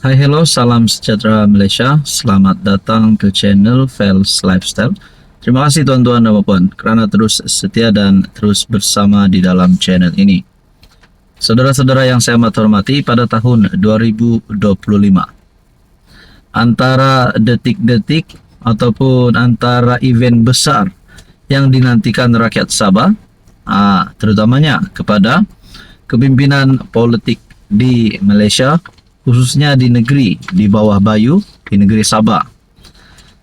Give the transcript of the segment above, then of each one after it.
Hai, hello, salam sejahtera Malaysia. Selamat datang ke channel Fels Lifestyle. Terima kasih tuan-tuan dan puan kerana terus setia dan terus bersama di dalam channel ini. Saudara-saudara yang saya amat hormati, pada tahun 2025, antara detik-detik ataupun antara event besar yang dinantikan rakyat Sabah, terutamanya kepada kepimpinan politik di Malaysia, khususnya di negeri di bawah Bayu, di negeri Sabah.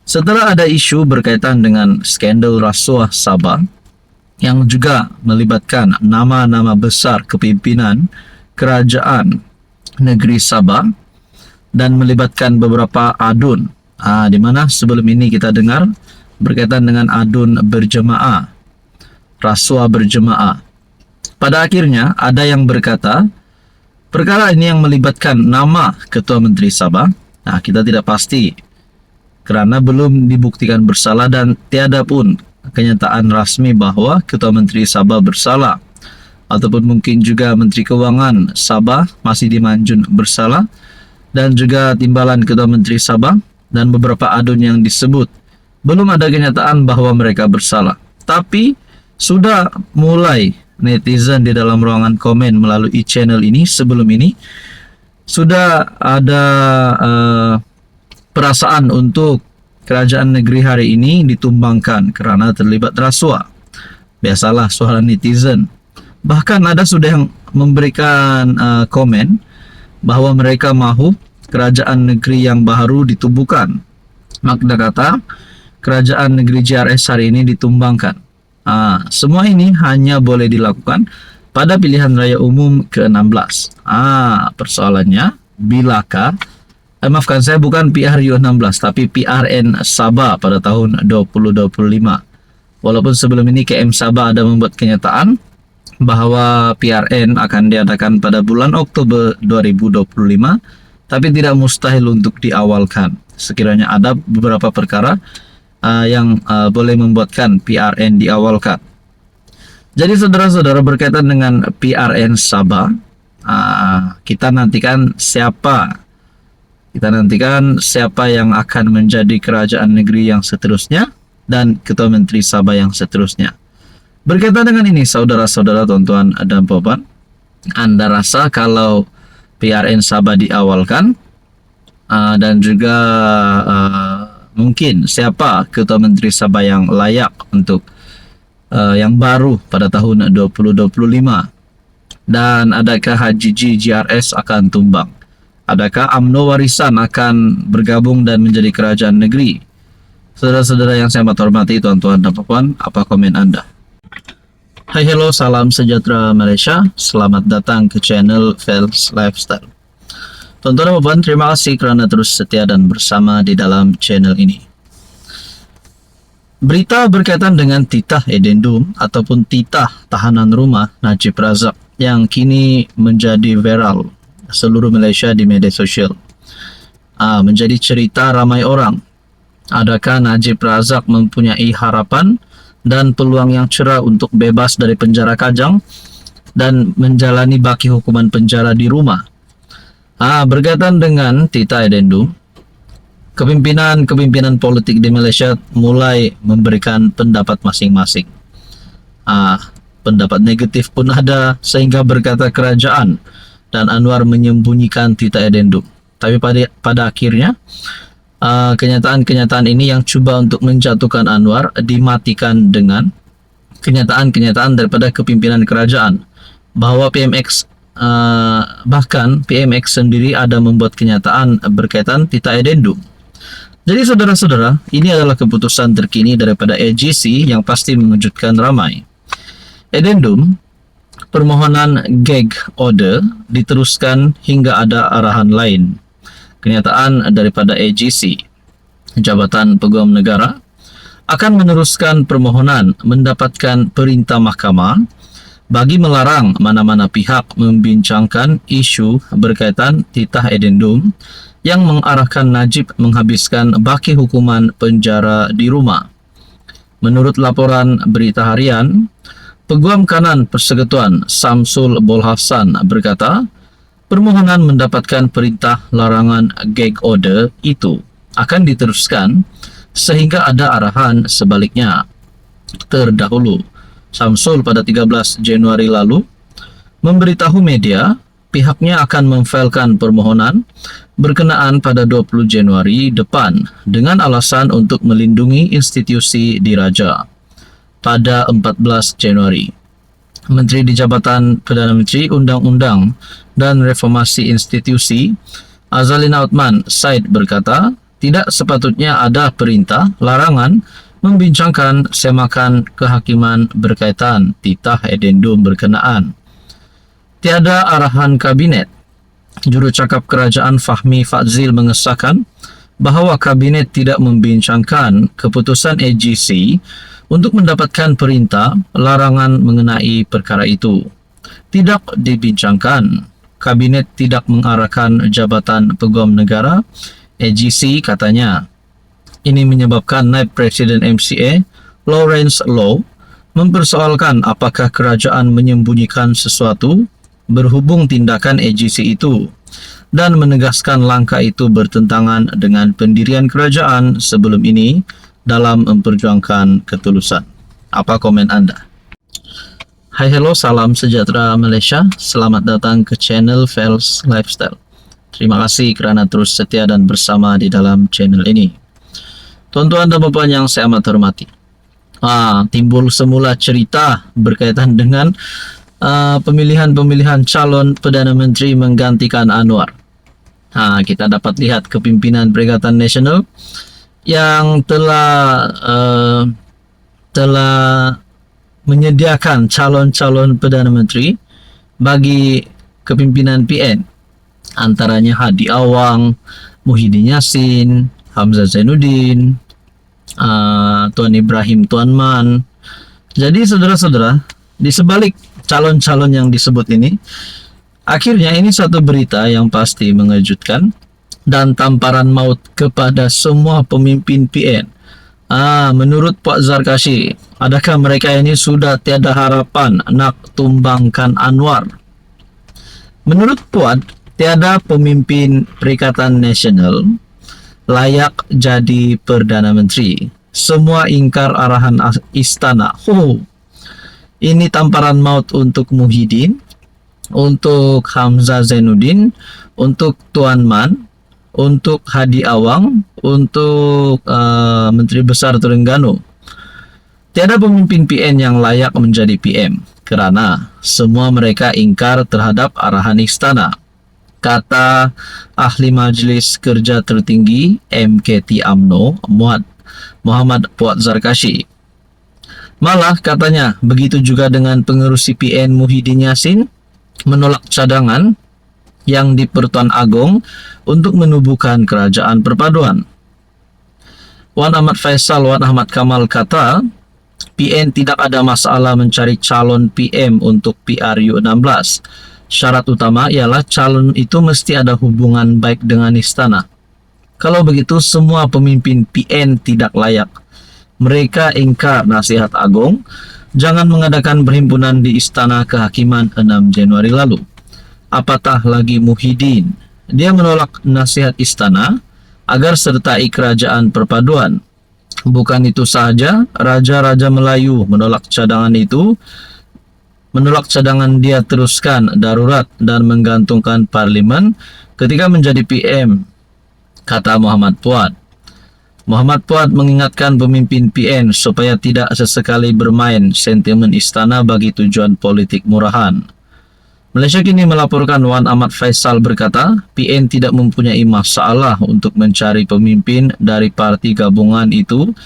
Setelah ada isu berkaitan dengan skandal rasuah Sabah yang juga melibatkan nama-nama besar kepimpinan kerajaan negeri Sabah dan melibatkan beberapa adun, di mana sebelum ini kita dengar berkaitan dengan adun berjemaah, rasuah berjemaah. Pada akhirnya ada yang berkata perkara ini yang melibatkan nama Ketua Menteri Sabah. Kita tidak pasti kerana belum dibuktikan bersalah dan tiada pun kenyataan rasmi bahawa Ketua Menteri Sabah bersalah, ataupun mungkin juga Menteri Kewangan Sabah masih dimanjun bersalah, dan juga timbalan Ketua Menteri Sabah dan beberapa adun yang disebut belum ada kenyataan bahawa mereka bersalah. Tapi sudah mulai netizen di dalam ruangan komen melalui channel ini sebelum ini sudah ada perasaan untuk kerajaan negeri hari ini ditumbangkan kerana terlibat rasuah. Biasalah suara netizen. Bahkan ada sudah yang memberikan komen bahawa mereka mahu kerajaan negeri yang baru ditubuhkan. Makna kata kerajaan negeri JRS hari ini ditumbangkan. Semua ini hanya boleh dilakukan pada pilihan raya umum ke-16. Persoalannya, bilakah, maafkan saya, bukan PRU16 tapi PRN Sabah pada tahun 2025. Walaupun sebelum ini KM Sabah ada membuat kenyataan bahawa PRN akan diadakan pada bulan Oktober 2025, tapi tidak mustahil untuk diawalkan sekiranya ada beberapa perkara yang boleh membuatkan PRN diawalkan. Jadi saudara-saudara, berkaitan dengan PRN Sabah, kita nantikan siapa yang akan menjadi kerajaan negeri yang seterusnya dan Ketua Menteri Sabah yang seterusnya. Berkaitan dengan ini, saudara-saudara, tuan-tuan dan puan, Anda rasa kalau PRN Sabah diawalkan, dan juga mungkin siapa Ketua Menteri Sabah yang layak untuk yang baru pada tahun 2025, dan adakah Haji JRS akan tumbang? Adakah UMNO Warisan akan bergabung dan menjadi kerajaan negeri? Saudara-saudara yang saya hormati, tuan-tuan dan puan, apa komen Anda? Hai, hello, salam sejahtera Malaysia. Selamat datang ke channel Fels Lifestyle. Tuan-tuan dan puan, terima kasih kerana terus setia dan bersama di dalam channel ini. Berita berkaitan dengan titah edendum ataupun titah tahanan rumah Najib Razak yang kini menjadi viral seluruh Malaysia di media sosial, menjadi cerita ramai orang. Adakah Najib Razak mempunyai harapan dan peluang yang cerah untuk bebas dari penjara Kajang dan menjalani baki hukuman penjara di rumah? Berkaitan dengan titah edendum, kepimpinan politik di Malaysia mulai memberikan pendapat masing-masing. Pendapat negatif pun ada, sehingga berkata kerajaan dan Anwar menyembunyikan titah edendum. Tapi pada akhirnya kenyataan-kenyataan ini yang cuba untuk menjatuhkan Anwar dimatikan dengan kenyataan-kenyataan daripada kepimpinan kerajaan bahawa bahkan PMX sendiri ada membuat kenyataan berkaitan titah edendum. Jadi saudara-saudara, ini adalah keputusan terkini daripada AGC yang pasti mengejutkan ramai. Edendum, permohonan gag order, diteruskan hingga ada arahan lain. Kenyataan daripada AGC, Jabatan Peguam Negara, akan meneruskan permohonan mendapatkan perintah mahkamah bagi melarang mana-mana pihak membincangkan isu berkaitan titah edendum yang mengarahkan Najib menghabiskan baki hukuman penjara di rumah. Menurut laporan Berita Harian, Peguam Kanan Persekutuan Samsul Bolhassan berkata, permohonan mendapatkan perintah larangan gag order itu akan diteruskan sehingga ada arahan sebaliknya. Terdahulu, Samsul pada 13 Januari lalu memberitahu media pihaknya akan memfailkan permohonan berkenaan pada 20 Januari depan dengan alasan untuk melindungi institusi diraja. Pada 14 Januari, Menteri di Jabatan Perdana Menteri Undang-Undang dan Reformasi Institusi Azalina Othman Said berkata, tidak sepatutnya ada perintah larangan membincangkan semakan kehakiman berkaitan titah edendum berkenaan. Tiada arahan kabinet. Jurucakap Kerajaan Fahmi Fadzil mengesahkan bahawa kabinet tidak membincangkan keputusan AGC untuk mendapatkan perintah larangan mengenai perkara itu. Tidak dibincangkan. Kabinet tidak mengarahkan Jabatan Peguam Negara AGC, katanya. Ini menyebabkan Naib Presiden MCA Lawrence Low mempersoalkan apakah kerajaan menyembunyikan sesuatu berhubung tindakan AGC itu dan menegaskan langkah itu bertentangan dengan pendirian kerajaan sebelum ini dalam memperjuangkan ketulusan. Apa komen anda? Hai, hello, salam sejahtera Malaysia. Selamat datang ke channel Fels Lifestyle. Terima kasih kerana terus setia dan bersama di dalam channel ini. Tuan-tuan dan puan yang saya amat hormati, timbul semula cerita berkaitan dengan pemilihan calon Perdana Menteri menggantikan Anwar. Kita dapat lihat kepimpinan Perikatan Nasional yang telah menyediakan calon-calon Perdana Menteri bagi kepimpinan PN. Antaranya Hadi Awang, Muhyiddin Yassin, Hamzah Zainuddin, Tuan Ibrahim Tuan Man. Jadi saudara-saudara, di sebalik calon-calon yang disebut ini, akhirnya ini satu berita yang pasti mengejutkan dan tamparan maut kepada semua pemimpin PN. Menurut Puan Zarkashi, adakah mereka ini sudah tiada harapan nak tumbangkan Anwar? Menurut Puan, tiada pemimpin Perikatan Nasional layak jadi Perdana Menteri. Semua ingkar arahan istana. Ini tamparan maut untuk Muhyiddin, untuk Hamzah Zainuddin, untuk Tuan Man, untuk Hadi Awang, untuk Menteri Besar Terengganu. Tiada pemimpin PN yang layak menjadi PM kerana semua mereka ingkar terhadap arahan istana, kata Ahli Majlis Kerja Tertinggi MKT UMNO Muhammad Puat Zarkashi. Malah katanya begitu juga dengan pengerusi PN Muhyiddin Yassin menolak cadangan yang di Pertuan Agong untuk menubuhkan kerajaan perpaduan. Wan Ahmad Faisal Wan Ahmad Kamal kata PN tidak ada masalah mencari calon PM untuk PRU 16. Syarat utama ialah calon itu mesti ada hubungan baik dengan istana. Kalau begitu semua pemimpin PN tidak layak. Mereka ingkar nasihat agung jangan mengadakan perhimpunan di Istana Kehakiman 6 Januari lalu. Apatah lagi Muhyiddin. Dia menolak nasihat istana agar sertai kerajaan perpaduan. Bukan itu sahaja, Raja-Raja Melayu menolak cadangan itu. Menolak cadangan dia teruskan darurat dan menggantungkan parlimen ketika menjadi PM, kata Muhammad Puat. Muhammad Puat mengingatkan pemimpin PN supaya tidak sesekali bermain sentimen istana bagi tujuan politik murahan. Malaysia Kini melaporkan Wan Ahmad Faisal berkata, PN tidak mempunyai masalah untuk mencari pemimpin dari parti gabungan itu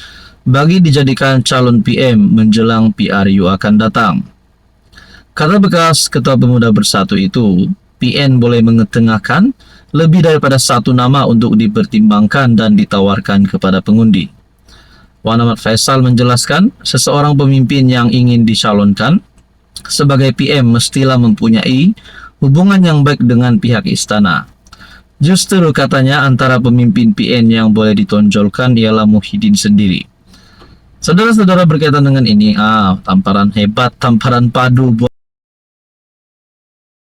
bagi dijadikan calon PM menjelang PRU akan datang. Kata bekas Ketua Pemuda Bersatu itu, PN boleh mengetengahkan lebih daripada satu nama untuk dipertimbangkan dan ditawarkan kepada pengundi. Wan Ahmad Faisal menjelaskan, seseorang pemimpin yang ingin dicalonkan sebagai PM mestilah mempunyai hubungan yang baik dengan pihak istana. Justru katanya antara pemimpin PN yang boleh ditonjolkan ialah Muhyiddin sendiri. Saudara-saudara, berkaitan dengan ini, tamparan hebat, tamparan padu buat